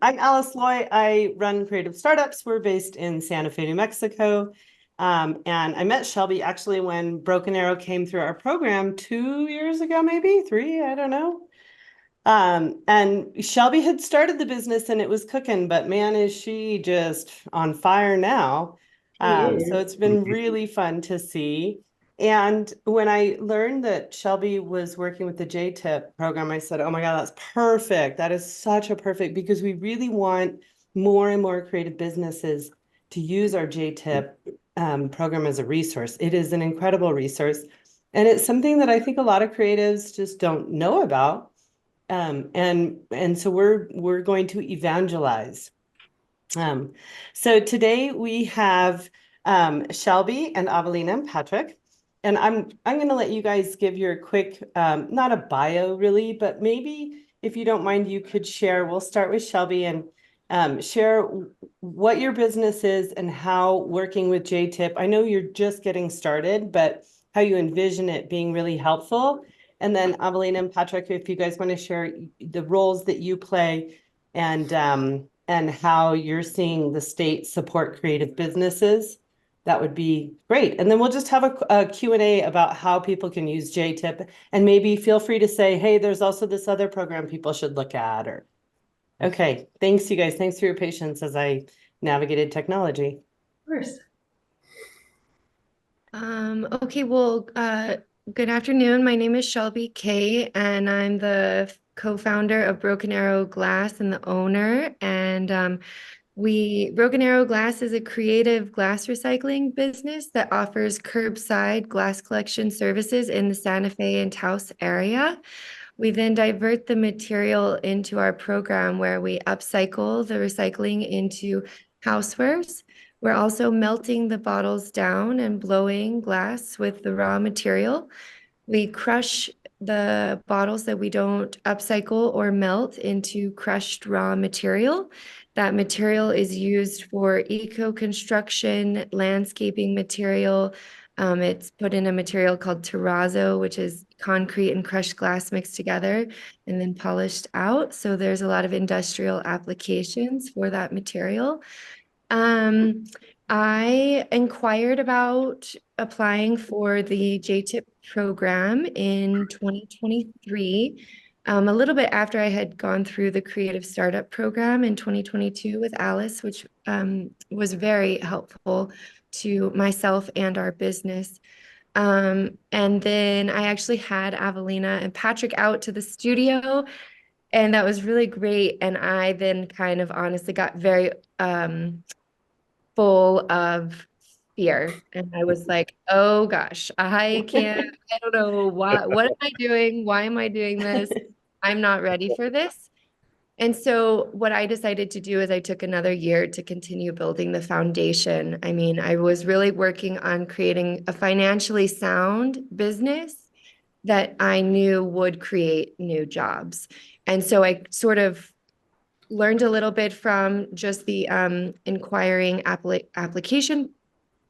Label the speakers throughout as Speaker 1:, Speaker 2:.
Speaker 1: I'm Alice Loy. I run creative startups. We're based in Santa Fe, New Mexico. And I met Shelby actually when Broken Arrow came through our program 2 years ago, maybe three, I don't know. And Shelby had started the business and it was cooking, but man, is she just on fire now.
Speaker 2: She
Speaker 1: So
Speaker 2: is.
Speaker 1: it's been really fun to see. And when I learned that Shelby was working with the JTIP program, I said, oh my God, that's perfect. That is such a perfect because we really want more and more creative businesses to use our JTIP program as a resource. It is an incredible resource. And it's something that I think a lot of creatives just don't know about. And so we're going to evangelize. Um, so today we have Shelby and Avelina and Patrick. And I'm going to let you guys give your quick, not a bio really, but maybe if you don't mind, you could share. We'll start with Shelby and share what your business is and how working with JTIP. I know you're just getting started, but how you envision it being really helpful. And then Avelina and Patrick, if you guys want to share the roles that you play and how you're seeing the state support creative businesses, that would be great. And then we'll just have a Q&A about how people can use JTIP. And maybe feel free to say, hey, there's also this other program people should look at. Or okay, thanks, you guys. Thanks for your patience as I navigated technology.
Speaker 2: Of course.
Speaker 3: Okay, well, good afternoon. My name is Shelby Kaye, and I'm the co-founder of Broken Arrow Glass and the owner. And Broken Arrow Glass is a creative glass recycling business that offers curbside glass collection services in the Santa Fe and Taos area. We then divert the material into our program where we upcycle the recycling into housewares. We're also melting the bottles down and blowing glass with the raw material. We crush the bottles that we don't upcycle or melt into crushed raw material. That material is used for eco-construction, landscaping material. It's put in a material called terrazzo, which is concrete and crushed glass mixed together and then polished out. So there's a lot of industrial applications for that material. I inquired about applying for the JTIP program in 2023, a little bit after I had gone through the creative startup program in 2022 with Alice, which was very helpful to myself and our business. And then I actually had Avelina and Patrick out to the studio, and that was really great. And I then kind of honestly got very full of fear. And I was like, oh gosh, I don't know what am I doing? Why am I doing this? I'm not ready for this. And so what I decided to do is I took another year to continue building the foundation. I mean, I was really working on creating a financially sound business that I knew would create new jobs. And so I sort of learned a little bit from just the inquiring application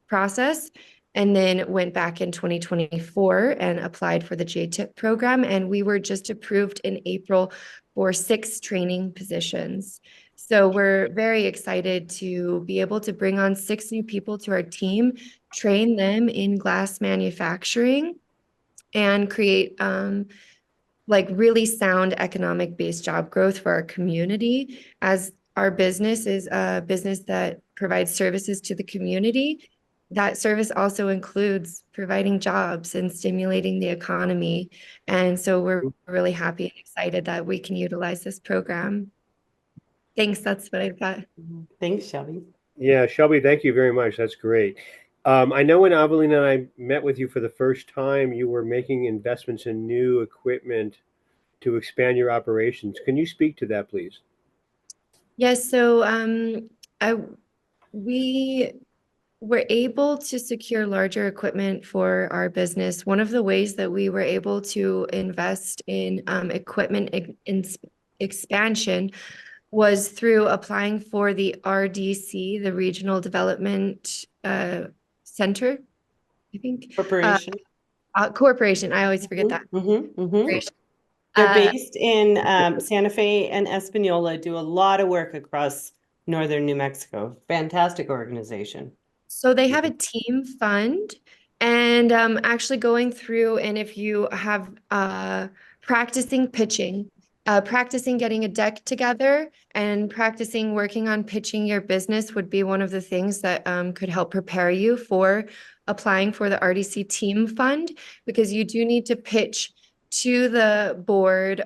Speaker 3: process, and then went back in 2024 and applied for the JTIP program. And we were just approved in April for 6 training positions. So we're very excited to be able to bring on 6 new people to our team, train them in glass manufacturing, and create like really sound economic based job growth for our community, as our business is a business that provides services to the community. That service also includes providing jobs and stimulating the economy. And so we're really happy and excited that we can utilize this program. Thanks. That's what I've got.
Speaker 1: Thanks, Shelby.
Speaker 2: Yeah, Shelby, thank you very much. That's great. I know when Avelina and I met with you for the first time, you were making investments in new equipment to expand your operations. Can you speak to that, please?
Speaker 3: Yes. So we were able to secure larger equipment for our business. One of the ways that we were able to invest in equipment expansion was through applying for the RDC, the Regional Development Center, I think.
Speaker 1: Corporation.
Speaker 3: Corporation. I always forget that.
Speaker 1: Mm-hmm, mm-hmm.
Speaker 3: Corporation.
Speaker 1: They're based in Santa Fe and Espanola, do a lot of work across northern New Mexico. Fantastic organization.
Speaker 3: So they have a team fund and actually going through, and if you have practicing pitching, practicing getting a deck together and practicing working on pitching your business would be one of the things that could help prepare you for applying for the RDC team fund, because you do need to pitch to the board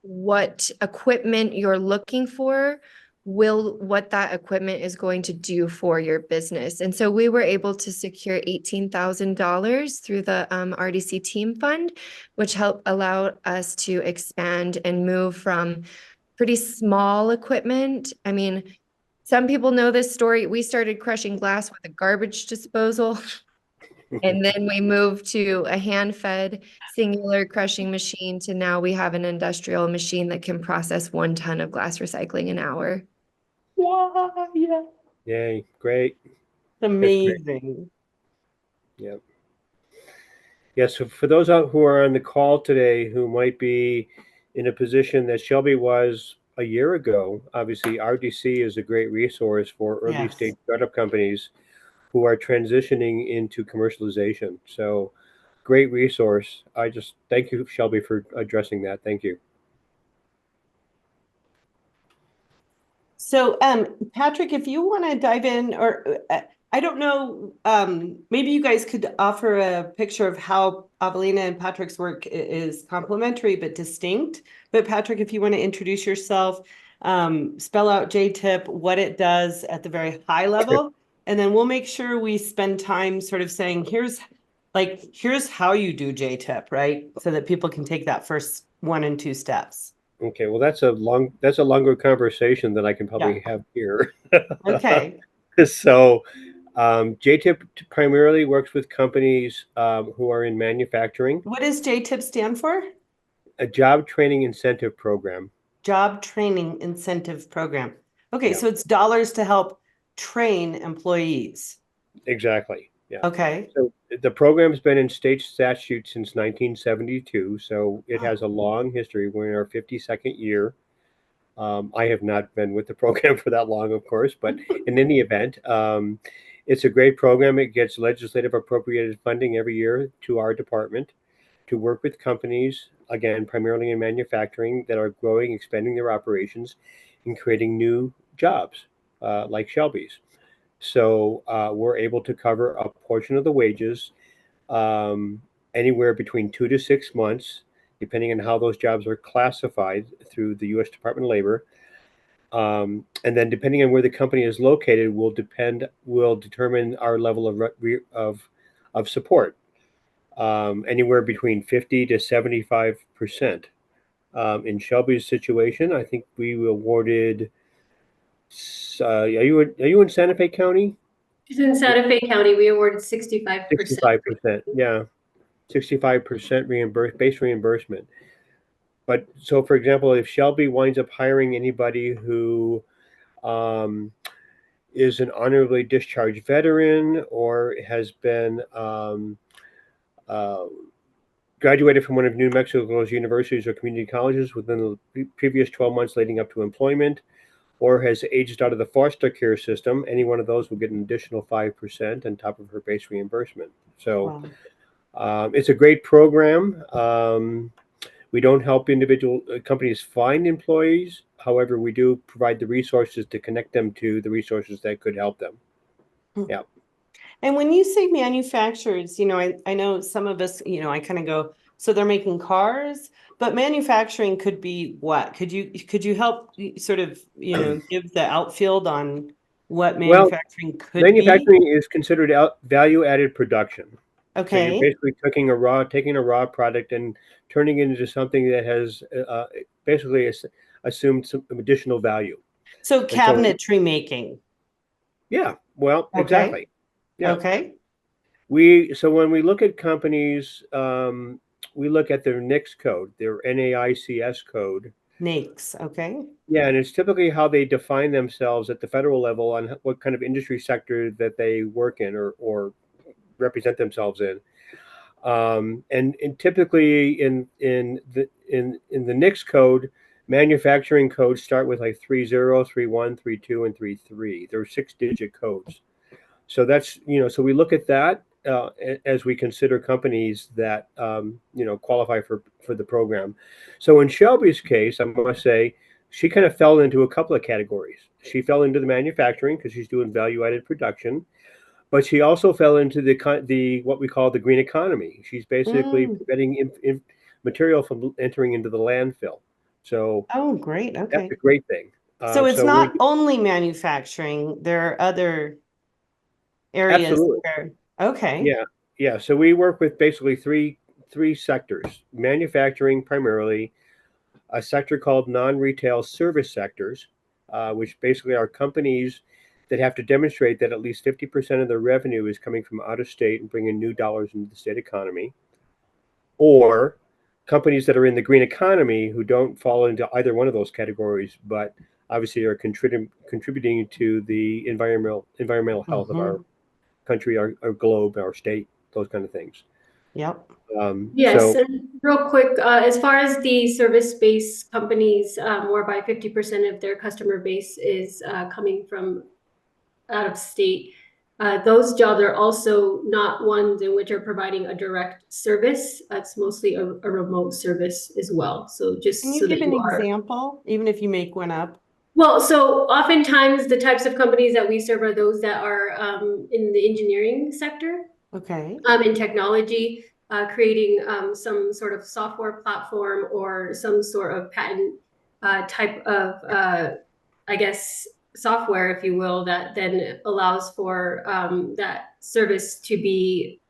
Speaker 3: what equipment you're looking for, what that equipment is going to do for your business. And so we were able to secure $18,000 through the RDC Team Fund, which helped allow us to expand and move from pretty small equipment. I mean, some people know this story. We started crushing glass with a garbage disposal. And then we moved to a hand-fed singular crushing machine to now we have an industrial machine that can process 1 ton of glass recycling an hour.
Speaker 1: Wow, yeah.
Speaker 2: Yay, great.
Speaker 1: Amazing.
Speaker 2: Yep. Yeah, so for those who are on the call today who might be in a position that Shelby was a year ago, obviously RDC is a great resource for early
Speaker 1: Yes.
Speaker 2: stage startup companies who are transitioning into commercialization. So great resource. I just thank you, Shelby, for addressing that. Thank you.
Speaker 1: So, Patrick, if you want to dive in, or I don't know, maybe you guys could offer a picture of how Avelina and Patrick's work is complementary but distinct. But Patrick, if you want to introduce yourself, spell out JTIP, what it does at the very high level, and then we'll make sure we spend time sort of saying, here's how you do JTIP, right? So that people can take that first 1 and 2 steps.
Speaker 2: Okay, well, that's a longer conversation than I can probably have here.
Speaker 1: Okay.
Speaker 2: So, JTIP primarily works with companies who are in manufacturing.
Speaker 1: What does JTIP stand for?
Speaker 2: A job training incentive program.
Speaker 1: Job training incentive program. Okay,
Speaker 2: Yeah.
Speaker 1: so it's dollars to help train employees.
Speaker 2: Exactly. Yeah.
Speaker 1: Okay.
Speaker 2: So the program's been in state statute since 1972, so it has a long history. We're in our 52nd year. I have not been with the program for that long, of course, but in any event, it's a great program. It gets legislative appropriated funding every year to our department to work with companies, again, primarily in manufacturing, that are growing, expanding their operations, and creating new jobs, like Shelby's. So we're able to cover a portion of the wages, anywhere between 2 to 6 months, depending on how those jobs are classified through the U.S. Department of Labor. And then depending on where the company is located will determine our level of support, anywhere between 50 to 75%. In Shelby's situation, I think we awarded. Are you in Santa Fe County?
Speaker 4: She's in Santa Fe County. We awarded 65%.
Speaker 2: 65%, yeah, 65% base reimbursement. But so, for example, if Shelby winds up hiring anybody who is an honorably discharged veteran or has been graduated from one of New Mexico's universities or community colleges within the previous 12 months leading up to employment, or has aged out of the foster care system, any one of those will get an additional 5% on top of her base reimbursement. So it's a great program. We don't help individual companies find employees. However, we do provide the resources to connect them to the resources that could help them. Yeah.
Speaker 1: And when you say manufacturers, I know some of us, I kind of go, so they're making cars, but manufacturing could be what? Could you help sort of, give the outfield on what manufacturing could be?
Speaker 2: Manufacturing is considered value-added production. So you're
Speaker 1: Okay.
Speaker 2: basically taking a raw product and turning it into something that has basically assumed some additional value.
Speaker 1: So cabinetry making.
Speaker 2: Yeah, well,
Speaker 1: Okay.
Speaker 2: exactly. Yeah.
Speaker 1: Okay.
Speaker 2: So when we look at companies, we look at their NAICS code, their NAICS code.
Speaker 1: NAICS, okay.
Speaker 2: Yeah, and it's typically how they define themselves at the federal level on what kind of industry sector that they work in or represent themselves in. And typically in the NICS code, manufacturing codes start with like 30, 31, 32, and 33. They're 6-digit codes. So that's, so we look at that as we consider companies that, qualify for the program. So in Shelby's case, I must say, she kind of fell into a couple of categories. She fell into the manufacturing because she's doing value-added production, but she also fell into the what we call the green economy. She's basically
Speaker 1: Mm.
Speaker 2: preventing material from entering into the landfill. So
Speaker 1: Oh, great.
Speaker 2: that's
Speaker 1: Okay.
Speaker 2: a great thing.
Speaker 1: So it's
Speaker 2: So we
Speaker 1: not only manufacturing, there are other areas
Speaker 2: absolutely.
Speaker 1: where, okay.
Speaker 2: Yeah, yeah. So we work with basically three sectors: manufacturing primarily, a sector called non-retail service sectors, which basically are companies that have to demonstrate that at least 50% of their revenue is coming from out of state and bringing new dollars into the state economy, or companies that are in the green economy who don't fall into either one of those categories, but obviously are contributing to the environmental health of our
Speaker 1: Mhm.
Speaker 2: country, our globe, our state, those kind of things.
Speaker 1: Yep.
Speaker 4: Yes,
Speaker 2: So
Speaker 4: and real quick, as far as the service-based companies, whereby 50% of their customer base is coming from out of state, those jobs are also not ones in which are providing a direct service. It's mostly a remote service as well. So
Speaker 1: Can
Speaker 4: just
Speaker 1: you
Speaker 4: so
Speaker 1: give
Speaker 4: that
Speaker 1: an
Speaker 4: you are.
Speaker 1: example, even if you make one up?
Speaker 4: Well, so oftentimes the types of companies that we serve are those that are in the engineering sector,
Speaker 1: Okay.
Speaker 4: in technology, creating some sort of software platform or some sort of patent type of, I guess, software, if you will, that then allows for that service to be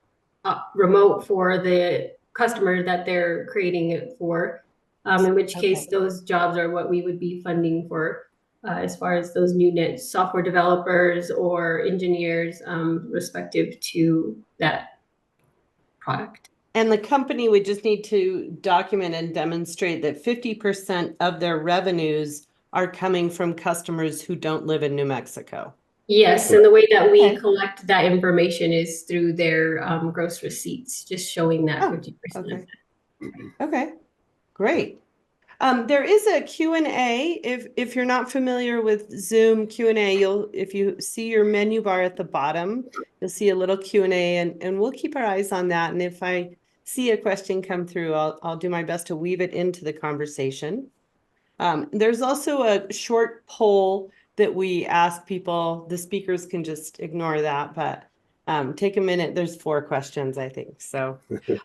Speaker 4: remote for the customer that they're creating it for. In which case,
Speaker 1: Okay.
Speaker 4: those jobs are what we would be funding for. As far as those new net software developers or engineers, respective to that product.
Speaker 1: And the company would just need to document and demonstrate that 50% of their revenues are coming from customers who don't live in New Mexico.
Speaker 4: Yes, and the way that we
Speaker 1: Okay.
Speaker 4: collect that information is through their gross receipts, just showing that
Speaker 1: Oh,
Speaker 4: 50% of
Speaker 1: okay.
Speaker 4: that.
Speaker 1: Okay, great. There is a Q&A. If you're not familiar with Zoom Q&A, if you see your menu bar at the bottom, you'll see a little Q&A, and we'll keep our eyes on that. And if I see a question come through, I'll do my best to weave it into the conversation. There's also a short poll that we ask people. The speakers can just ignore that, but take a minute. There's 4 questions, I think. So,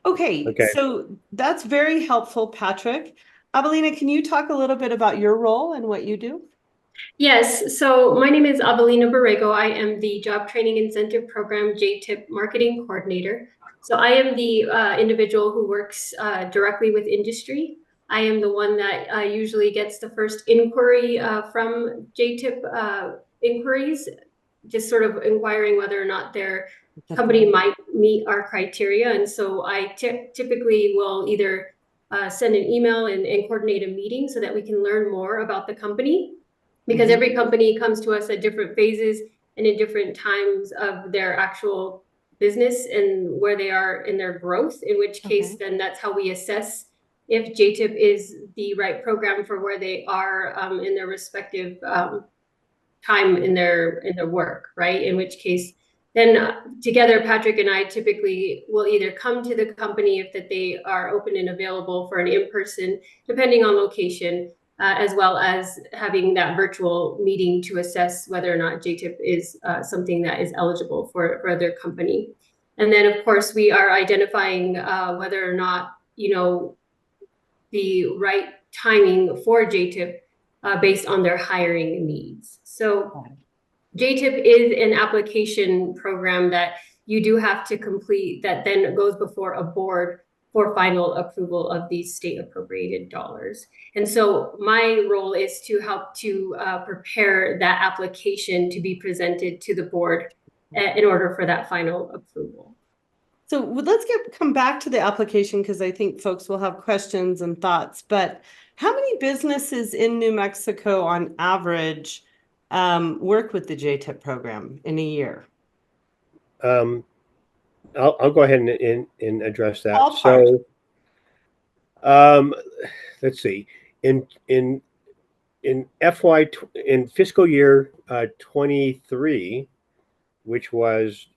Speaker 1: okay,
Speaker 2: okay.
Speaker 1: so that's very helpful, Patrick. Avelina, can you talk a little bit about your role and what you do?
Speaker 4: Yes, so my name is Avelina Borrego. I am the Job Training Incentive Program JTIP Marketing Coordinator. So I am the individual who works directly with industry. I am the one that usually gets the first inquiry from JTIP inquiries, just sort of inquiring whether or not their company might meet our criteria. And so I typically will either send an email and coordinate a meeting so that we can learn more about the company, because every company comes to us at different phases and in different times of their actual business and where they are in their growth, in which case then that's how we assess if JTIP is the right program for where they are in their respective time in their work, right? In which case then together Patrick and I typically will either come to the company if that they are open and available for an in-person, depending on location, as well as having that virtual meeting to assess whether or not JTIP is something that is eligible for their company. And then of course we are identifying whether or not, the right timing for JTIP based on their hiring needs. So JTIP is an application program that you do have to complete that then goes before a board for final approval of these state appropriated dollars. And so my role is to help to prepare that application to be presented to the board in order for that final approval.
Speaker 1: So let's come back to the application, because I think folks will have questions and thoughts. But how many businesses in New Mexico on average work with the JTIP program in a year?
Speaker 2: I'll go ahead and address that.
Speaker 1: Ballpark.
Speaker 2: So, let's see. In in fiscal year 23, which was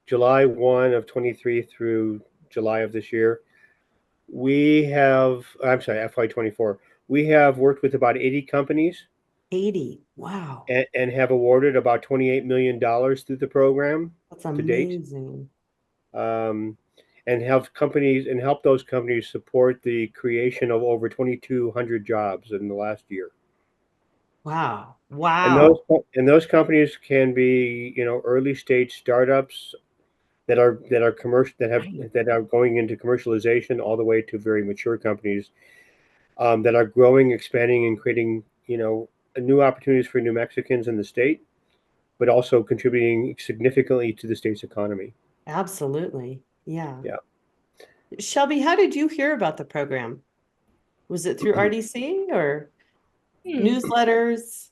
Speaker 2: July 1 of 23 through July of this year, I'm sorry, FY 24. We have worked with about 80 companies
Speaker 1: 80. Wow.
Speaker 2: and have awarded about $28 million through the program
Speaker 1: That's
Speaker 2: to date.
Speaker 1: amazing.
Speaker 2: And help those companies support the creation of over 2,200 jobs in the last year.
Speaker 1: Wow.
Speaker 2: And
Speaker 1: Wow.
Speaker 2: those companies can be, early stage startups that are commercial, that are going into commercialization, all the way to very mature companies that are growing, expanding, and creating, new opportunities for New Mexicans in the state, but also contributing significantly to the state's economy.
Speaker 1: Absolutely. Yeah.
Speaker 2: Yeah.
Speaker 1: Shelby, how did you hear about the program? Was it through RDC or newsletters?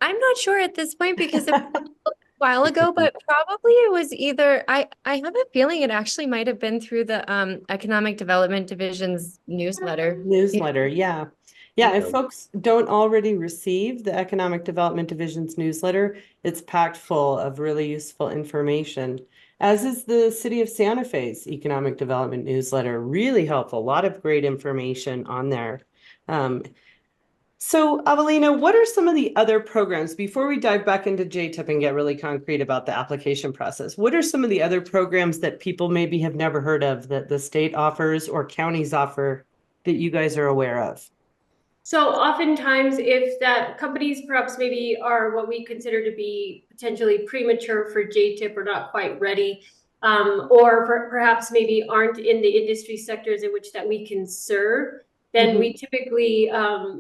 Speaker 3: I'm not sure at this point because it was a while ago, but probably it was either I have a feeling it actually might have been through the Economic Development Division's newsletter.
Speaker 1: Newsletter, yeah. Yeah, if
Speaker 2: Yeah.
Speaker 1: folks don't already receive the Economic Development Division's newsletter, it's packed full of really useful information, as is the City of Santa Fe's Economic Development newsletter. Really helpful, a lot of great information on there. So, Avelina, what are some of the other programs, before we dive back into JTIP and get really concrete about the application process, what are some of the other programs that people maybe have never heard of that the state offers or counties offer that you guys are aware of?
Speaker 4: So oftentimes, if that companies perhaps maybe are what we consider to be potentially premature for JTIP or not quite ready, or perhaps maybe aren't in the industry sectors in which that we can serve, then we typically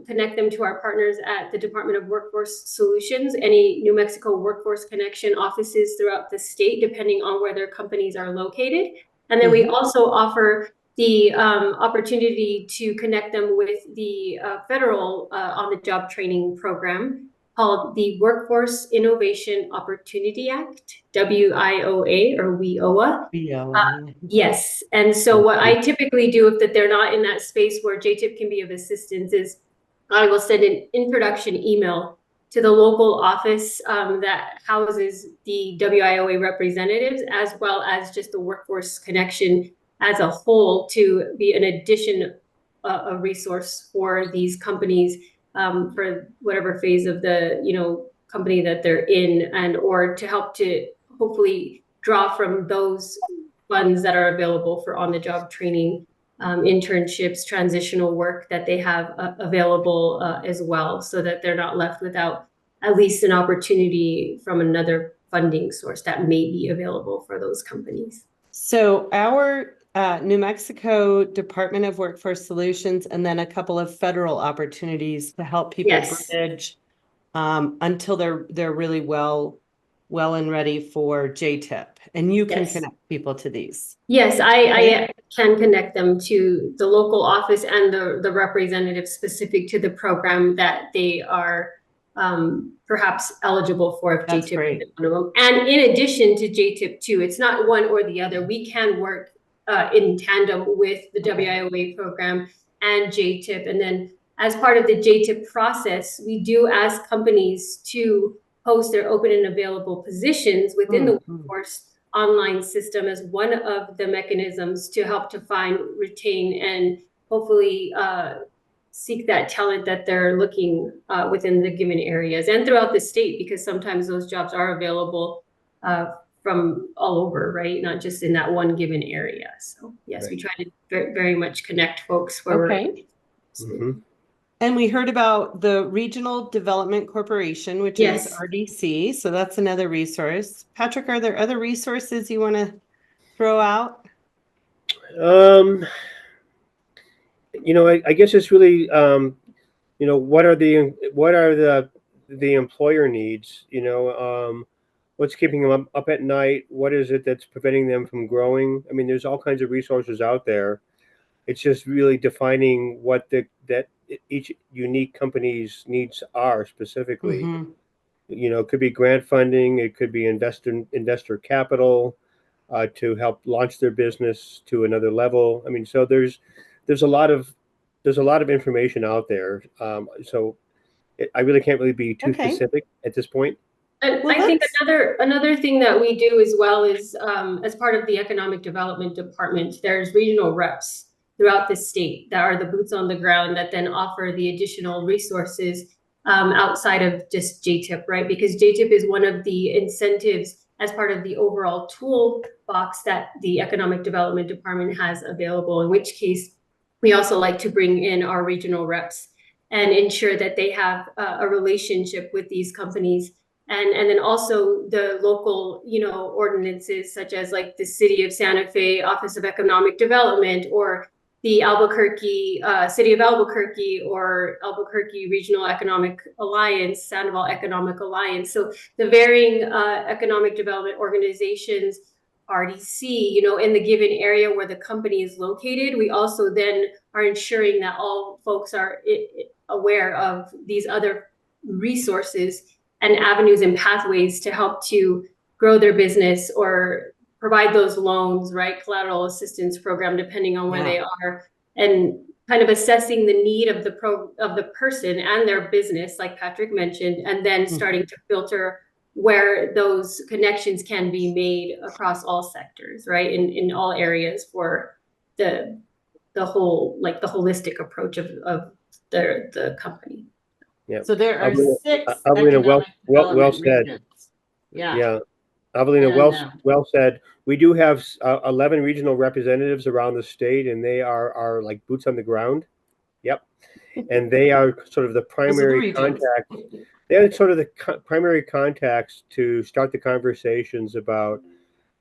Speaker 4: connect them to our partners at the Department of Workforce Solutions, any New Mexico Workforce Connection offices throughout the state, depending on where their companies are located. And then we also offer the opportunity to connect them with the federal on-the-job training program called the Workforce Innovation Opportunity Act, WIOA or WIOA. Yes. And so what I typically do if they're not in that space where JTIP can be of assistance is I will send an introduction email to the local office that houses the WIOA representatives, as well as just the Workforce Connection as a whole, to be an addition, a resource for these companies for whatever phase of the company that they're in, and or to help to hopefully draw from those funds that are available for on-the-job training, internships, transitional work that they have available as well, so that they're not left without at least an opportunity from another funding source that may be available for those companies.
Speaker 1: So our New Mexico Department of Workforce Solutions, and then a couple of federal opportunities to help people bridge until they're really well and ready for JTIP, and you can connect people to these.
Speaker 4: Yes, I can connect them to the local office and the representative specific to the program that they are perhaps eligible for if
Speaker 1: That's
Speaker 4: JTIP
Speaker 1: great.
Speaker 4: is one of them. And in addition to JTIP too, it's not one or the other. We can work in tandem with the WIOA program and JTIP. And then as part of the JTIP process, we do ask companies to post their open and available positions within the workforce online system as one of the mechanisms to help to find, retain, and hopefully seek that talent that they're looking within the given areas and throughout the state, because sometimes those jobs are available from all over, right? Not just in that one given area. So yes, we try to very much connect folks where we're.
Speaker 1: And we heard about the Regional Development Corporation, which is RDC. So that's another resource. Patrick, are there other resources you want to throw out?
Speaker 2: I guess it's really, what are the employer needs? What's keeping them up at night? What is it that's preventing them from growing? I mean, there's all kinds of resources out there. It's just really defining what that each unique company's needs are specifically. it could be grant funding, it could be investor capital to help launch their business to another level. I mean, so there's a lot of information out there. So I really can't really be too
Speaker 1: Okay.
Speaker 2: specific at this point.
Speaker 4: And
Speaker 1: Well,
Speaker 4: I think
Speaker 1: let's-
Speaker 4: another thing that we do as well is as part of the economic development department, there's regional reps throughout the state that are the boots on the ground that then offer the additional resources outside of just JTIP, right? Because JTIP is one of the incentives as part of the overall toolbox that the economic development department has available, in which case we also like to bring in our regional reps and ensure that they have a relationship with these companies. And then also the local, ordinances such as like the City of Santa Fe Office of Economic Development, or the Albuquerque, City of Albuquerque, or Albuquerque Regional Economic Alliance, Sandoval Economic Alliance. So the varying economic development organizations, RDC, in the given area where the company is located, we also then are ensuring that all folks are aware of these other resources and avenues and pathways to help to grow their business or provide those loans, right? Collateral assistance program, depending on where they are, and kind of assessing the need of the person and their business, like Patrick mentioned, and then starting to filter where those connections can be made across all sectors, right? In all areas for the whole, like the holistic approach of the company.
Speaker 2: Yeah.
Speaker 1: So there are
Speaker 2: Avelina,
Speaker 1: 6
Speaker 2: Avelina, well
Speaker 1: economic
Speaker 2: said.
Speaker 1: regions. Yeah.
Speaker 2: Yeah. Avelina, well said. We do have 11 regional representatives around the state, and they are like boots on the ground. Yep. And they are sort of the primary contact. They're sort of the primary contacts to start the conversations about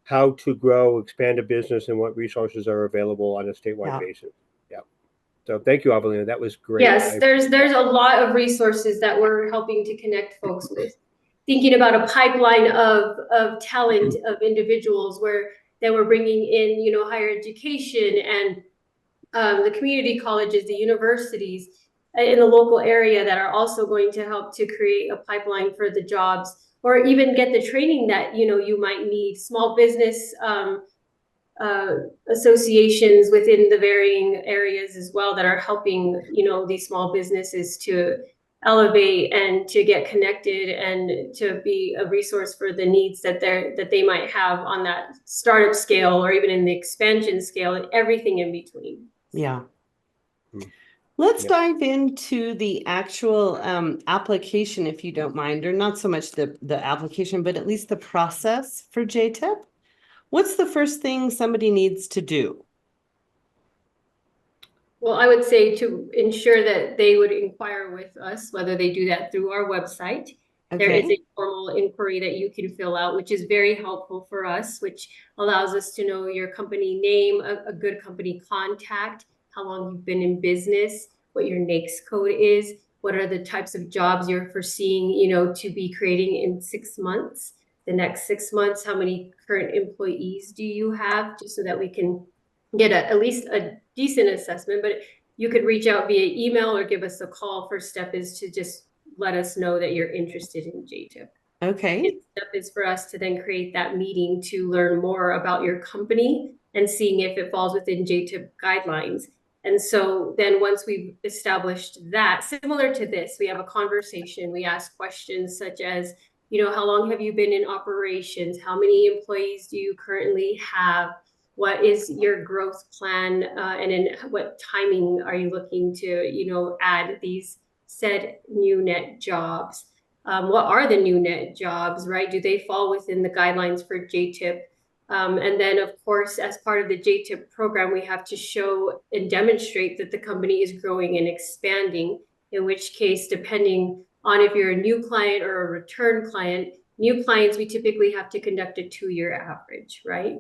Speaker 2: how to grow, expand a business, and what resources are available on a statewide basis. Yeah. So thank you, Avelina. That was great.
Speaker 4: Yes, there's a lot of resources that we're helping to connect folks with. Thinking about a pipeline of talent of individuals where they were bringing in, higher education and the community colleges, the universities in the local area that are also going to help to create a pipeline for the jobs, or even get the training that, you might need. Small business associations within the varying areas as well that are helping, these small businesses to elevate and to get connected and to be a resource for the needs that they might have on that startup scale or even in the expansion scale and everything in between.
Speaker 1: Yeah. Let's dive into the actual application, if you don't mind, or not so much the application, but at least the process for JTIP. What's the first thing somebody needs to do?
Speaker 4: Well, I would say to ensure that they would inquire with us, whether they do that through our website. Okay. There is a formal inquiry that you can fill out, which is very helpful for us, which allows us to know your company name, a good company contact, how long you've been in business, what your NAICS code is, what are the types of jobs you're foreseeing, to be creating in 6 months, the next 6 months, how many current employees do you have, just so that we can get at least a decent assessment. But you could reach out via email or give us a call. First step is to just let us know that you're interested in JTIP.
Speaker 1: Okay.
Speaker 4: Next step is for us to then create that meeting to learn more about your company and seeing if it falls within JTIP guidelines. And so then once we've established that, similar to this, we have a conversation, we ask questions such as, how long have you been in operations? How many employees do you currently have? What is your growth plan? And in what timing are you looking to, add these said new net jobs? What are the new net jobs, right? Do they fall within the guidelines for JTIP? And then, of course, as part of the JTIP program, we have to show and demonstrate that the company is growing and expanding, in which case, depending on if you're a new client or a return client, new clients, we typically have to conduct a 2-year average, right?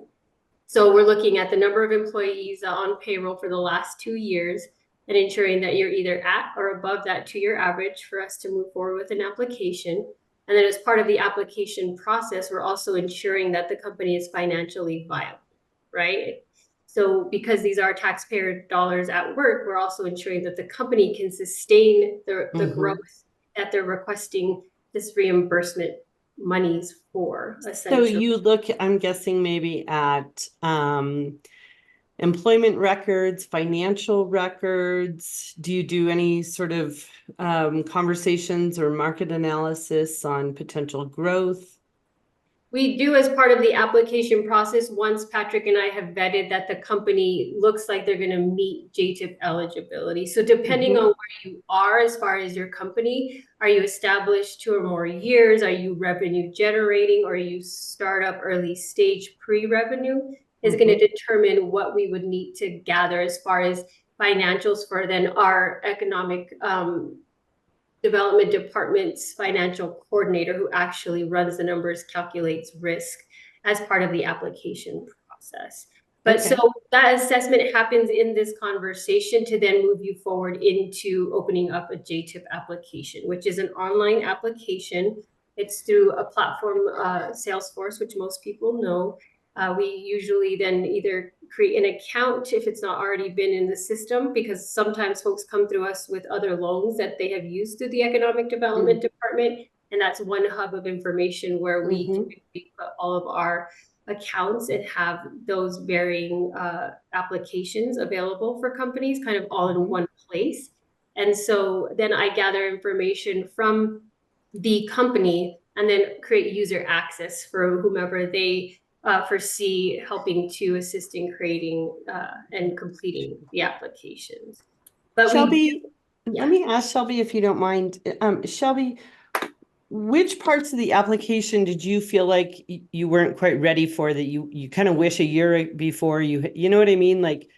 Speaker 4: So we're looking at the number of employees on payroll for the last 2 years and ensuring that you're either at or above that 2-year average for us to move forward with an application. And then as part of the application process, we're also ensuring that the company is financially viable, right? So because these are taxpayer dollars at work, we're also ensuring that the company can sustain the growth that they're requesting this reimbursement monies for,
Speaker 1: So
Speaker 4: essentially.
Speaker 1: you look, I'm guessing maybe at employment records, financial records. Do you do any sort of conversations or market analysis on potential growth?
Speaker 4: We do, as part of the application process, once Patrick and I have vetted that the company looks like they're going to meet JTIP eligibility. So depending on where you are as far as your company, are you established 2 or more years? Are you revenue generating, or are you startup, early stage, pre-revenue? Is going to determine what we would need to gather as far as financials for then our economic development department's financial coordinator, who actually runs the numbers, calculates risk as part of the application process. But so that assessment happens in this conversation to then move you forward into opening up a JTIP application, which is an online application. It's through a platform, Salesforce, which most people know. We usually then either create an account if it's not already been in the system, because sometimes folks come through us with other loans that they have used through the economic development department. And that's one hub of information where we typically put all of our accounts and have those varying applications available for companies kind of all in one place. And so then I gather information from the company and then create user access for whomever they foresee helping to assist in creating and completing the applications. But
Speaker 1: Shelby, let me ask Shelby, if you don't mind. Shelby, which parts of the application did you feel like you weren't quite ready for, that you kind of wish a year before you know what I mean? Like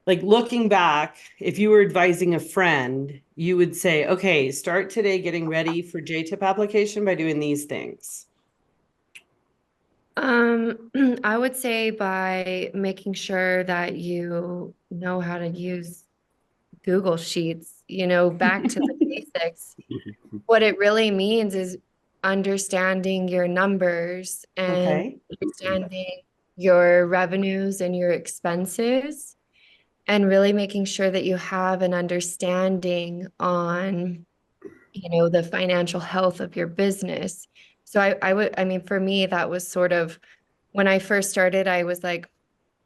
Speaker 1: looking back, if you were advising a friend, you would say, okay, start today getting ready for JTIP application by doing these things.
Speaker 3: I would say by making sure that you know how to use Google Sheets, back to the basics. What it really means is understanding your numbers and understanding your revenues and your expenses, and really making sure that you have an understanding on, the financial health of your business. So I mean, for me, that was sort of, when I first started, I was like,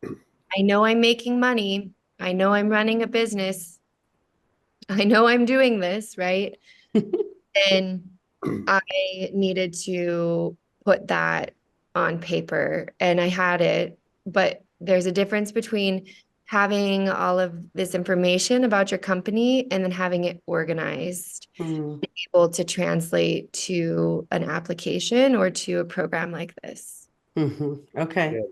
Speaker 3: I know I'm making money. I know I'm running a business. I know I'm doing this, right? And I needed to put that on paper, and I had it, but there's a difference between having all of this information about your company and then having it organized, able to translate to an application or to a program like this.
Speaker 1: Okay.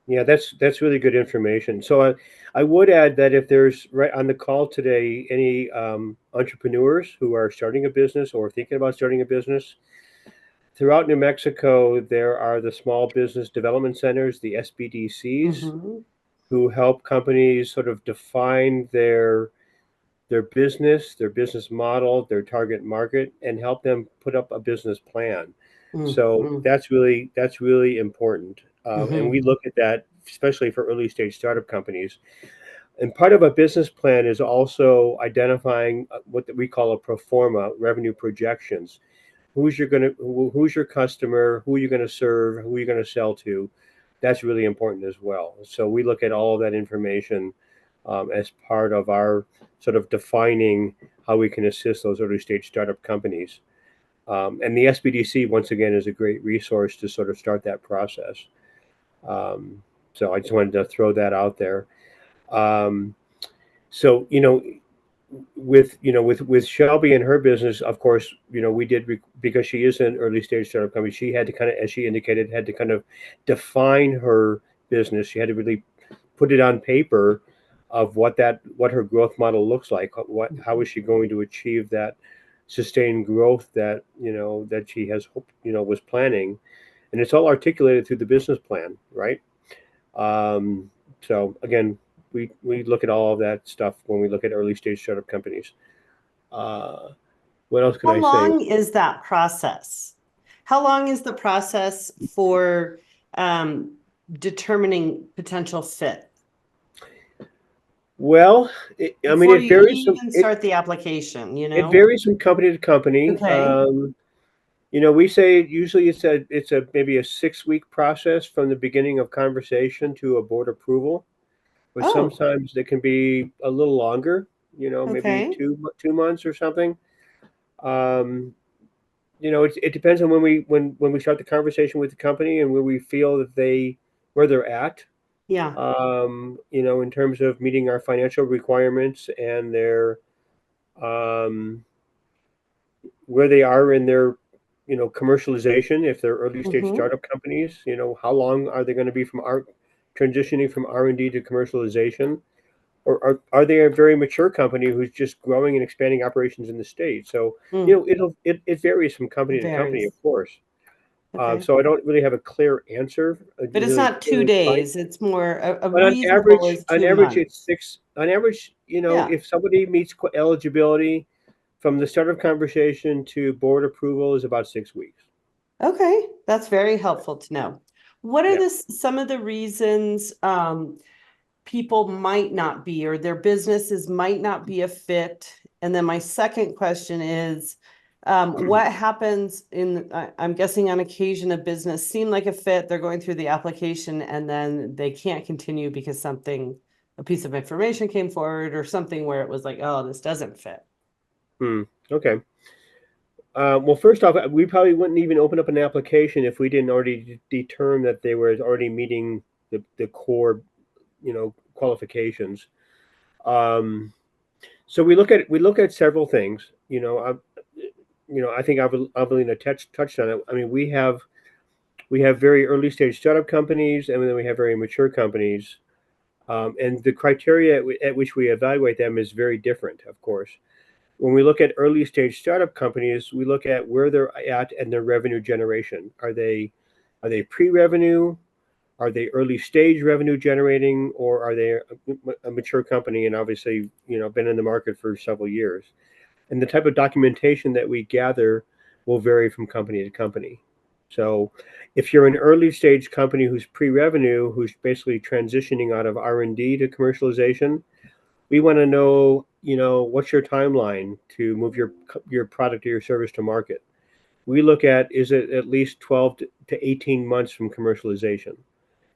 Speaker 2: Yeah, that's really good information. So I would add that if there's right on the call today any entrepreneurs who are starting a business or thinking about starting a business, throughout New Mexico, there are the small business development centers, the SBDCs, who help companies sort of define their business model, their target market, and help them put up a business plan. So that's really important. And we look at that, especially for early stage startup companies. And part of a business plan is also identifying what we call a pro forma, revenue projections. Who's your customer? Who are you going to serve? Who are you going to sell to? That's really important as well. So we look at all of that information as part of our sort of defining how we can assist those early stage startup companies. And the SBDC, once again, is a great resource to sort of start that process. So I just wanted to throw that out there. So, with Shelby and her business, of course, we did, because she is an early stage startup company, she had to kind of, as she indicated, had to kind of define her business. She had to really put it on paper of what her growth model looks like. How is she going to achieve that sustained growth that she has hoped, was planning, and it's all articulated through the business plan, right? So again, we look at all of that stuff when we look at early stage startup companies. What else could I say?
Speaker 1: How long is that process? How long is the process for determining potential fit?
Speaker 2: Well, it varies.
Speaker 1: Even start the application,
Speaker 2: It varies from company to company.
Speaker 1: Okay.
Speaker 2: We say usually it's maybe a 6-week process from the beginning of conversation to a board approval, but
Speaker 1: Oh,
Speaker 2: sometimes it can be a little longer, maybe
Speaker 1: okay.
Speaker 2: 2 months or something. Um, it depends on when we start the conversation with the company and where we feel where they're at,
Speaker 1: Yeah.
Speaker 2: in terms of meeting our financial requirements and um, where they are in their, commercialization. If they're early stage
Speaker 1: Mm-hmm.
Speaker 2: startup companies, how long are they going to be transitioning from R&D to commercialization? Or are they a very mature company who's just growing and expanding operations in the state? So,
Speaker 1: Mm,
Speaker 2: it varies from company to company, of
Speaker 1: varies.
Speaker 2: course.
Speaker 1: Okay.
Speaker 2: So I don't really have a clear answer,
Speaker 1: But it's
Speaker 2: really
Speaker 1: not
Speaker 2: clear
Speaker 1: two
Speaker 2: and concise.
Speaker 1: days. It's more a
Speaker 2: But on
Speaker 1: reasonable
Speaker 2: average,
Speaker 1: is
Speaker 2: on
Speaker 1: 2 months.
Speaker 2: average, it's six. On average,
Speaker 1: Yeah.
Speaker 2: if somebody meets eligibility from the start of conversation to board approval is about 6 weeks.
Speaker 1: Okay. That's very helpful to know. What are
Speaker 2: Yeah.
Speaker 1: some of the reasons people might not be, or their businesses might not be a fit? And then my second question is, what happens I'm guessing on occasion a business seemed like a fit, they're going through the application and then they can't continue because a piece of information came forward or something where it was like, oh, this doesn't fit.
Speaker 2: Okay. Well, first off, we probably wouldn't even open up an application if we didn't already determine that they were already meeting the core, qualifications. Um, so we look at several things. I think Avelina touched on it. I mean, we have very early stage startup companies, and then we have very mature companies, and the criteria at which we evaluate them is very different, of course. When we look at early stage startup companies, we look at where they're at and their revenue generation. Are they pre-revenue? Are they early stage revenue generating, or are they a mature company and obviously been in the market for several years? And the type of documentation that we gather will vary from company to company. So, if you're an early stage company who's pre-revenue, who's basically transitioning out of R&D to commercialization, we want to know, what's your timeline to move your product or your service to market. We look at, is it at least 12 to 18 months from commercialization?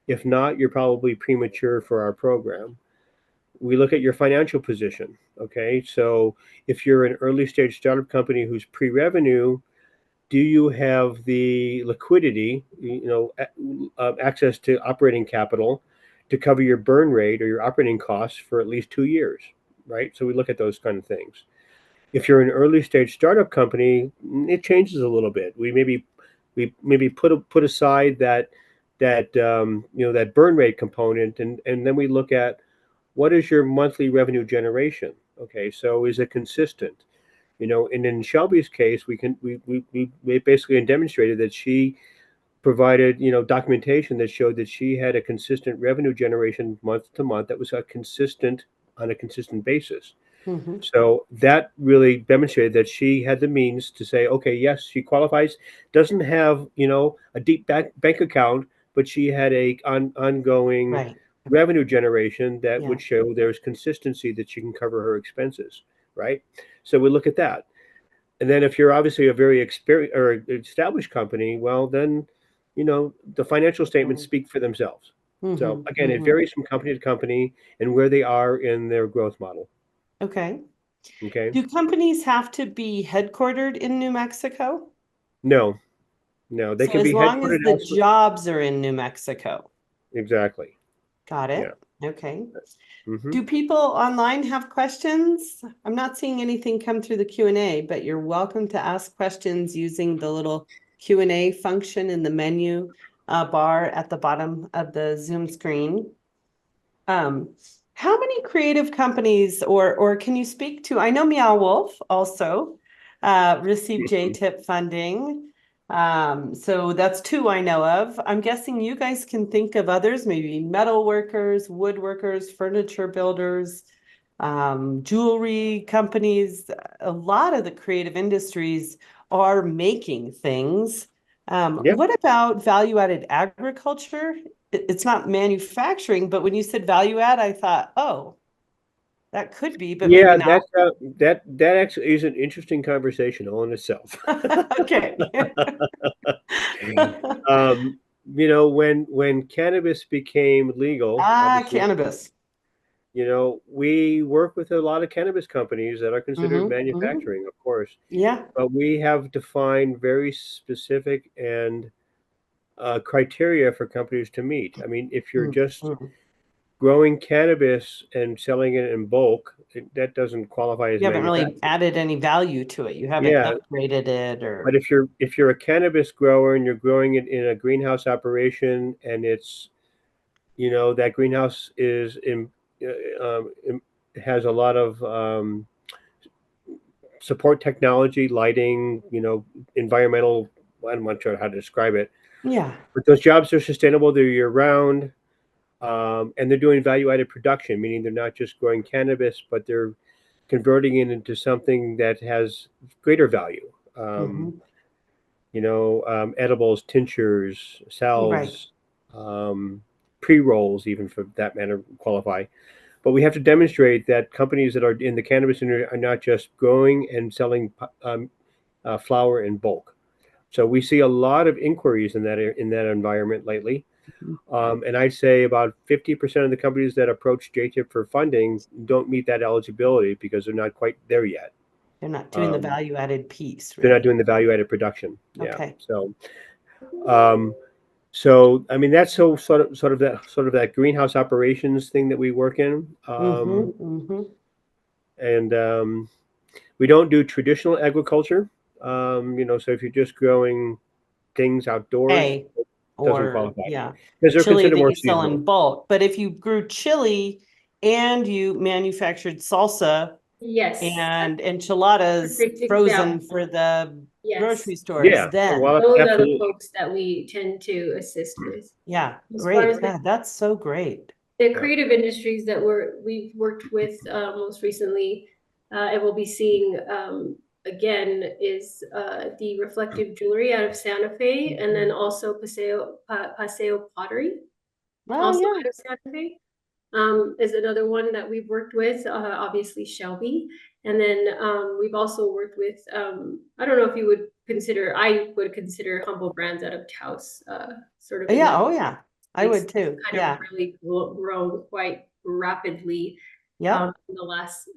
Speaker 2: If not, you're probably premature for our program. We look at your financial position. Okay, so if you're an early stage startup company who's pre-revenue, do you have the liquidity, access to operating capital to cover your burn rate or your operating costs for at least 2 years, right? So we look at those kind of things. If you're an early stage startup company, it changes a little bit. We maybe put aside that burn rate component, and then we look at what is your monthly revenue generation. Okay, so is it consistent? And in Shelby's case, we basically demonstrated that she provided documentation that showed that she had a consistent revenue generation month to month that was on a consistent basis.
Speaker 1: Mm-hmm.
Speaker 2: So that really demonstrated that she had the means to say, okay, yes, she qualifies. Doesn't have a deep bank account, but she had ongoing
Speaker 1: Right.
Speaker 2: revenue generation that
Speaker 1: Yeah.
Speaker 2: would show there's consistency that she can cover her expenses, right? So we look at that. And then if you're obviously a very experienced or established company, well, then, the financial statements speak for themselves. So
Speaker 1: Mm-hmm.
Speaker 2: again, it
Speaker 1: Mm-hmm.
Speaker 2: varies from company to company and where they are in their growth model.
Speaker 1: Okay.
Speaker 2: Okay.
Speaker 1: Do companies have to be headquartered in New Mexico?
Speaker 2: No, no, they
Speaker 1: So
Speaker 2: can
Speaker 1: as
Speaker 2: be
Speaker 1: long as
Speaker 2: headquartered
Speaker 1: the
Speaker 2: elsewhere.
Speaker 1: jobs are in New Mexico.
Speaker 2: Exactly.
Speaker 1: Got
Speaker 2: Yeah.
Speaker 1: it. Okay.
Speaker 2: Hmm.
Speaker 1: Do people online have questions? I'm not seeing anything come through the Q&A, but you're welcome to ask questions using the little Q&A function in the menu bar at the bottom of the Zoom screen. Um, how many creative companies or can you speak to, I know Meow Wolf also received JTIP funding. So that's two I know of. I'm guessing you guys can think of others, maybe metal workers, woodworkers, furniture builders, jewelry companies. A lot of the creative industries are making things.
Speaker 2: Yeah.
Speaker 1: What about value-added agriculture? It's not manufacturing, but when you said value add, I thought, oh, That could be, but maybe
Speaker 2: Yeah,
Speaker 1: not.
Speaker 2: that actually is an interesting conversation all in itself.
Speaker 1: Okay.
Speaker 2: You know, when cannabis became legal, obviously,
Speaker 1: Cannabis.
Speaker 2: you know, we work with a lot of cannabis companies that are considered
Speaker 1: Mhm, mhm.
Speaker 2: manufacturing, of course,
Speaker 1: Yeah.
Speaker 2: but we have defined very specific and criteria for companies to meet. I mean, if you're
Speaker 1: Mm,
Speaker 2: just
Speaker 1: mm.
Speaker 2: growing cannabis and selling it in bulk, that doesn't qualify as
Speaker 1: You haven't really
Speaker 2: manufacturing.
Speaker 1: added any value to it. You haven't
Speaker 2: Yeah,
Speaker 1: upgraded it or
Speaker 2: but if you're a cannabis grower and you're growing it in a greenhouse operation and it's, you know, that greenhouse is has a lot of support technology, lighting, you know, environmental. I'm not sure how to describe it,
Speaker 1: yeah.
Speaker 2: but those jobs are sustainable. They're year round, and they're doing value added production, meaning they're not just growing cannabis, but they're converting it into something that has greater value.
Speaker 1: Hmm.
Speaker 2: You know, edibles, tinctures,
Speaker 1: Right.
Speaker 2: salves, pre rolls, even for that matter, qualify. But we have to demonstrate that companies that are in the cannabis industry are not just growing and selling flower in bulk. So we see a lot of inquiries in that environment lately. And I'd say about 50% of the companies that approach JTIP for funding don't meet that eligibility because they're not quite there yet.
Speaker 1: They're not doing the value added piece,
Speaker 2: They're not
Speaker 1: really.
Speaker 2: doing the value added production. Yeah.
Speaker 1: Okay.
Speaker 2: Um, so I mean that's so sort of that greenhouse operations thing that we work in.
Speaker 1: Mm-hmm. Mm-hmm.
Speaker 2: And we don't do traditional agriculture. You know, so if you're just growing things outdoors,
Speaker 1: Hay
Speaker 2: it doesn't
Speaker 1: or
Speaker 2: qualify
Speaker 1: yeah,
Speaker 2: because they're
Speaker 1: chili
Speaker 2: considered
Speaker 1: that
Speaker 2: more
Speaker 1: you sell in
Speaker 2: seasonal.
Speaker 1: bulk. But if you grew chili and you manufactured salsa
Speaker 4: Yes, that's
Speaker 1: and enchiladas
Speaker 4: perfect
Speaker 1: frozen
Speaker 4: example.
Speaker 1: for the
Speaker 4: Yes,
Speaker 1: grocery stores,
Speaker 2: Yeah,
Speaker 1: then
Speaker 2: well,
Speaker 4: those are the
Speaker 2: absolutely.
Speaker 4: folks that we tend to assist with.
Speaker 1: yeah,
Speaker 4: As far as
Speaker 1: great. God, that's so great.
Speaker 4: the
Speaker 2: Yeah.
Speaker 4: creative industries that we've worked with most recently, and we'll be seeing again is the reflective jewelry out of Santa Fe, and then also Paseo Pottery,
Speaker 1: Oh
Speaker 4: also
Speaker 1: yeah.
Speaker 4: out of Santa Fe. Is another one that we've worked with, obviously Shelby. And then we've also worked with, I don't know if you would consider, I would consider Humble Brands out of Taos, sort of in
Speaker 1: Yeah.
Speaker 4: that
Speaker 1: Oh yeah. I
Speaker 4: space.
Speaker 1: would
Speaker 4: It's
Speaker 1: too.
Speaker 4: kind of
Speaker 1: Yeah.
Speaker 4: really grown quite rapidly
Speaker 1: Yep.
Speaker 4: in the last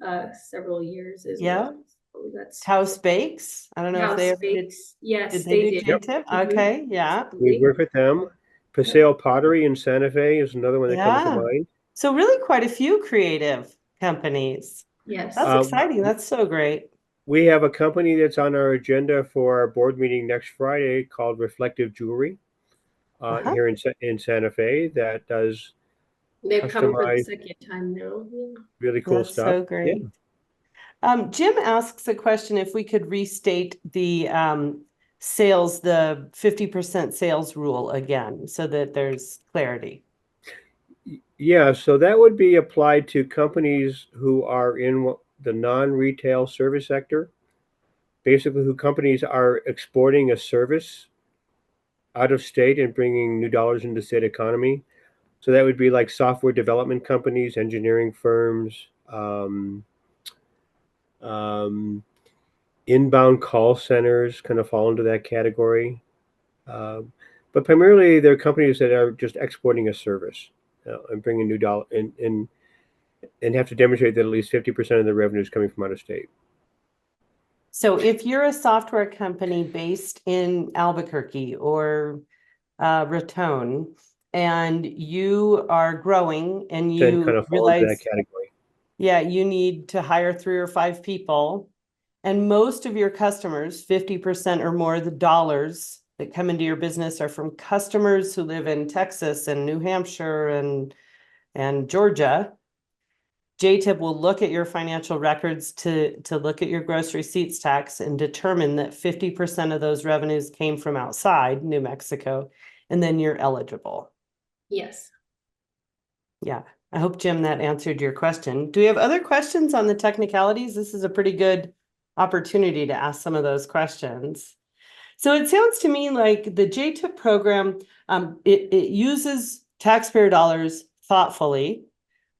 Speaker 4: several years as
Speaker 1: Yeah.
Speaker 4: well. So that's
Speaker 1: Taos Bakes. I don't know if they
Speaker 4: Taos
Speaker 1: ever
Speaker 4: Bakes.
Speaker 1: did
Speaker 4: Yes,
Speaker 1: they
Speaker 4: they
Speaker 1: do
Speaker 4: did.
Speaker 2: Yep.
Speaker 1: JTIP?
Speaker 4: Mhm.
Speaker 1: Okay. Yeah.
Speaker 2: We
Speaker 4: Absolutely.
Speaker 2: work with them.
Speaker 4: Yep.
Speaker 2: Paseo Pottery in Santa Fe is another one that comes to
Speaker 1: Yeah.
Speaker 2: mind.
Speaker 1: So really quite a few creative companies. That's
Speaker 4: Yes.
Speaker 1: exciting. That's so great.
Speaker 2: We have a company that's on our agenda for our board meeting next Friday called Reflective Jewelry
Speaker 1: Uh-huh.
Speaker 2: here in Santa Fe that does
Speaker 4: They've come for the
Speaker 2: customized,
Speaker 4: second time now. Yeah.
Speaker 2: really cool
Speaker 1: That's
Speaker 2: stuff.
Speaker 1: so
Speaker 2: Yeah.
Speaker 1: great. Jim asks a question if we could restate the sales, the 50% sales rule again, so that there's clarity.
Speaker 2: Yeah, so that would be applied to companies who are in the non-retail service sector. Basically, who companies are exporting a service out of state and bringing new dollars into the state economy. So that would be like software development companies, engineering firms, um, inbound call centers kind of fall into that category. Um, but primarily, they're companies that are just exporting a service and bringing new dollar and have to demonstrate that at least 50% of the revenue is coming from out of state.
Speaker 1: So if you're a software company based in Albuquerque or Raton, and you are growing and
Speaker 2: Then
Speaker 1: you
Speaker 2: kind of fall into that
Speaker 1: realize,
Speaker 2: category.
Speaker 1: yeah, you need to hire 3 or 5 people, and most of your customers, 50% or more of the dollars that come into your business are from customers who live in Texas and New Hampshire and Georgia. JTIP will look at your financial records to look at your gross receipts tax and determine that 50% of those revenues came from outside New Mexico, and then you're eligible.
Speaker 4: Yes.
Speaker 1: Yeah, I hope, Jim, that answered your question. Do we have other questions on the technicalities? This is a pretty good opportunity to ask some of those questions. So it sounds to me like the JTIP program, it uses taxpayer dollars thoughtfully.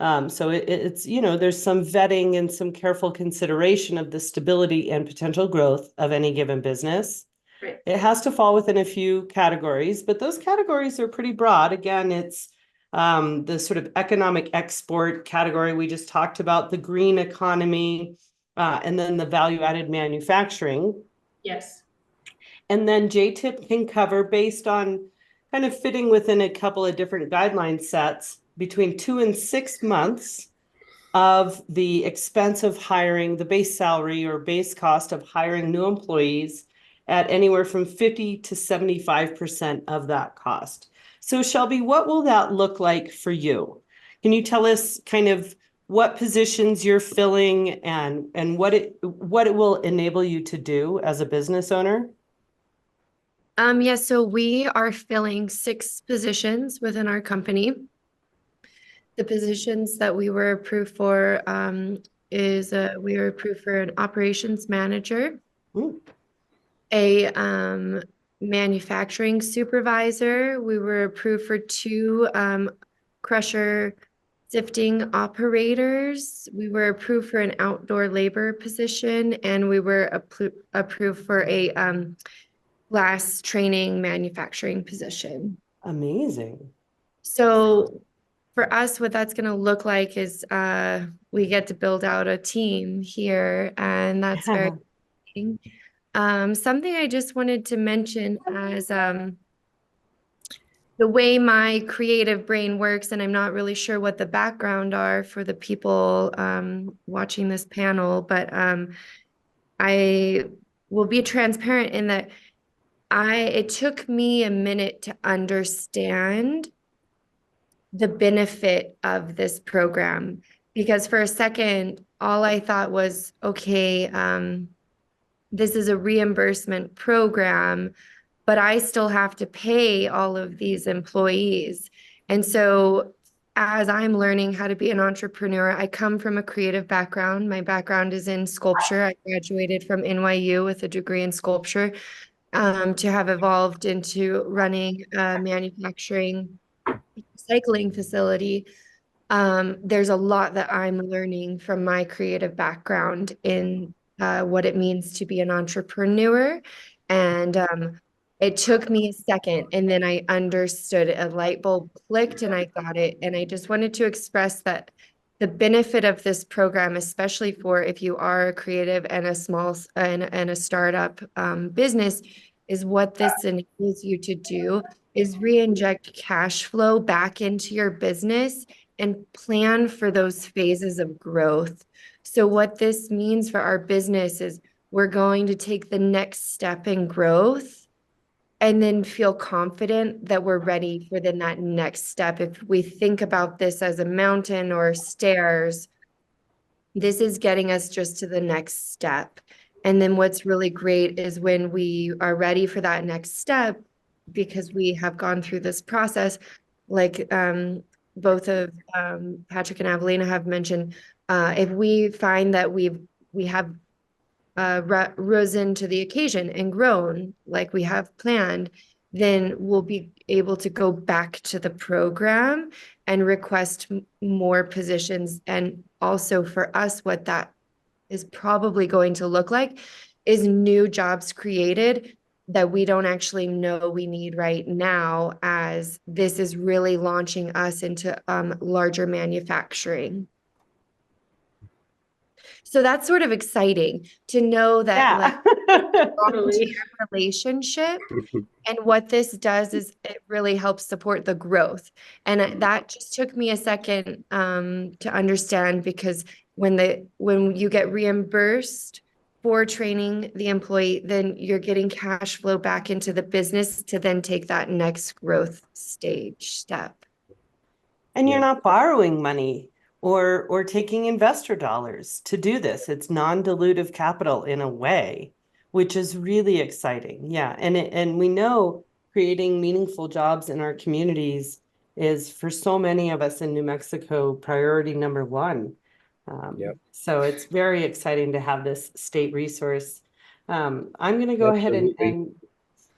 Speaker 1: So it's, there's some vetting and some careful consideration of the stability and potential growth of any given business.
Speaker 4: Right.
Speaker 1: It has to fall within a few categories, but those categories are pretty broad. Again, it's the sort of economic export category we just talked about, the green economy, and then the value-added manufacturing.
Speaker 4: Yes.
Speaker 1: And then JTIP can cover, based on kind of fitting within a couple of different guideline sets, between 2 and 6 months of the expense of hiring, the base salary or base cost of hiring new employees at anywhere from 50 to 75% of that cost. So Shelby, what will that look like for you? Can you tell us kind of what positions you're filling and what it will enable you to do as a business owner?
Speaker 3: Yes, so we are filling 6 positions within our company. The positions that we were approved for we were approved for an operations manager, a manufacturing supervisor. We were approved for 2 crusher sifting operators. We were approved for an outdoor labor position, and we were approved for a glass training manufacturing position.
Speaker 1: Amazing.
Speaker 3: So for us, what that's going to look like is we get to build out a team here, and that's very exciting. Something I just wanted to mention as the way my creative brain works, and I'm not really sure what the background are for the people watching this panel, but I will be transparent in that it took me a minute to understand the benefit of this program, because for a second, all I thought was, okay, this is a reimbursement program, but I still have to pay all of these employees. And so as I'm learning how to be an entrepreneur, I come from a creative background. My background is in sculpture. I graduated from NYU with a degree in sculpture, to have evolved into running a manufacturing recycling facility. There's a lot that I'm learning from my creative background in what it means to be an entrepreneur. And it took me a second, and then I understood it. A light bulb clicked and I got it. And I just wanted to express that the benefit of this program, especially for if you are a creative and a small and a startup business, is what this enables you to do is re-inject cash flow back into your business and plan for those phases of growth. So what this means for our business is we're going to take the next step in growth and then feel confident that we're ready for that next step. If we think about this as a mountain or stairs, this is getting us just to the next step. And then what's really great is when we are ready for that next step, because we have gone through this process, like both of Patrick and Avelina have mentioned, if we find that we have risen to the occasion and grown like we have planned, then we'll be able to go back to the program and request more positions. And also for us, what that is probably going to look like is new jobs created that we don't actually know we need right now, as this is really launching us into larger manufacturing. So that's sort of exciting to know that, like,
Speaker 4: Totally.
Speaker 3: relationship. And what this does is it really helps support the growth. And that just took me a second to understand, because when you get reimbursed for training the employee, then you're getting cash flow back into the business to then take that next growth step.
Speaker 1: And you're not borrowing money or taking investor dollars to do this. It's non-dilutive capital in a way, which is really exciting. Yeah. And we know creating meaningful jobs in our communities is, for so many of us in New Mexico, priority number one. So it's very exciting to have this state resource. I'm going to go ahead and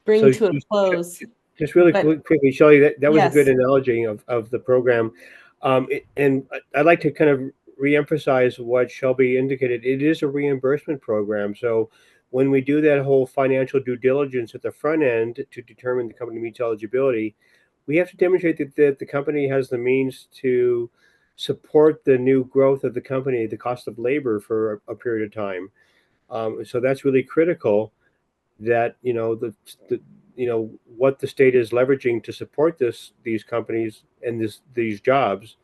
Speaker 1: bring to a close.
Speaker 2: Just really
Speaker 1: But
Speaker 2: quickly, Shelly, that was a good
Speaker 1: yes.
Speaker 2: analogy of the program. And I'd like to kind of reemphasize what Shelby indicated. It is a reimbursement program. So when we do that whole financial due diligence at the front end to determine the company meets eligibility, we have to demonstrate that the company has the means to support the new growth of the company, the cost of labor for a period of time. So that's really critical that, what the state is leveraging to support these companies and these jobs,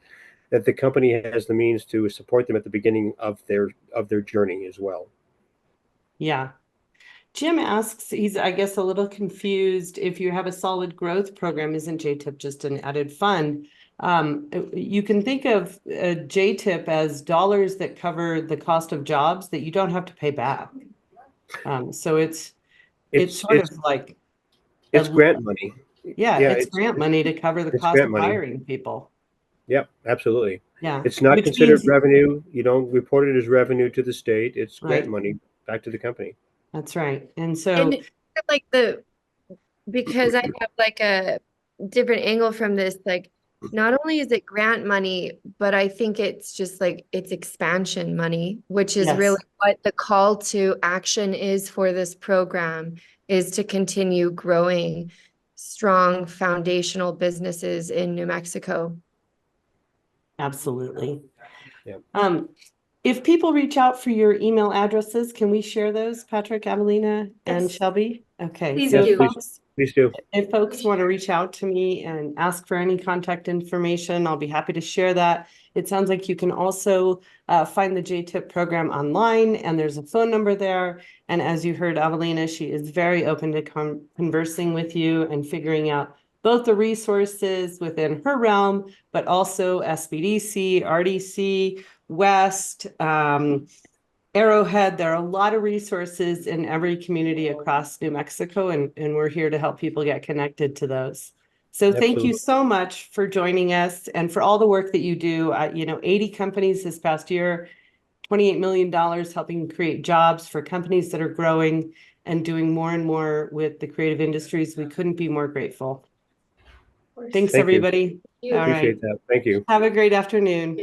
Speaker 2: that the company has the means to support them at the beginning of their journey as well.
Speaker 1: Yeah. Jim asks, he's, I guess, a little confused. If you have a solid growth program, isn't JTIP just an added fund? You can think of JTIP as dollars that cover the cost of jobs that you don't have to pay back. So it's sort of like
Speaker 2: it's grant money.
Speaker 1: Yeah, it's grant money to cover the cost of hiring people.
Speaker 2: Yep, absolutely.
Speaker 1: Yeah.
Speaker 2: It's not
Speaker 1: Which
Speaker 2: considered
Speaker 1: means,
Speaker 2: revenue. You don't report it as revenue to the state. It's grant
Speaker 1: Right.
Speaker 2: money back to the company.
Speaker 1: That's right. And so
Speaker 3: And like because I have like a different angle from this, like not only is it grant money, but I think it's just like it's expansion money, which is
Speaker 1: Yes.
Speaker 3: really what the call to action is for this program, is to continue growing strong foundational businesses in New Mexico.
Speaker 1: Absolutely.
Speaker 2: Yeah.
Speaker 1: If people reach out for your email addresses, can we share those, Patrick, Avelina, and
Speaker 4: Yes.
Speaker 1: Shelby? Okay.
Speaker 4: Please
Speaker 1: So
Speaker 4: do.
Speaker 2: Please do.
Speaker 1: if folks want to reach out to me and ask for any contact information, I'll be happy to share that. It sounds like you can also find the JTIP program online, and there's a phone number there. And as you heard, Avelina, she is very open to conversing with you and figuring out both the resources within her realm, but also SBDC, RDC, West, Arrowhead. There are a lot of resources in every community across New Mexico, and we're here to help people get connected to those. So thank you so much for joining us and for all the work that you do. 80 companies this past year, $28 million helping create jobs for companies that are growing and doing more and more with the creative industries. We couldn't be more grateful. Thanks,
Speaker 2: Thank you.
Speaker 1: everybody. All right.
Speaker 2: Appreciate that. Thank you.
Speaker 1: Have a great afternoon.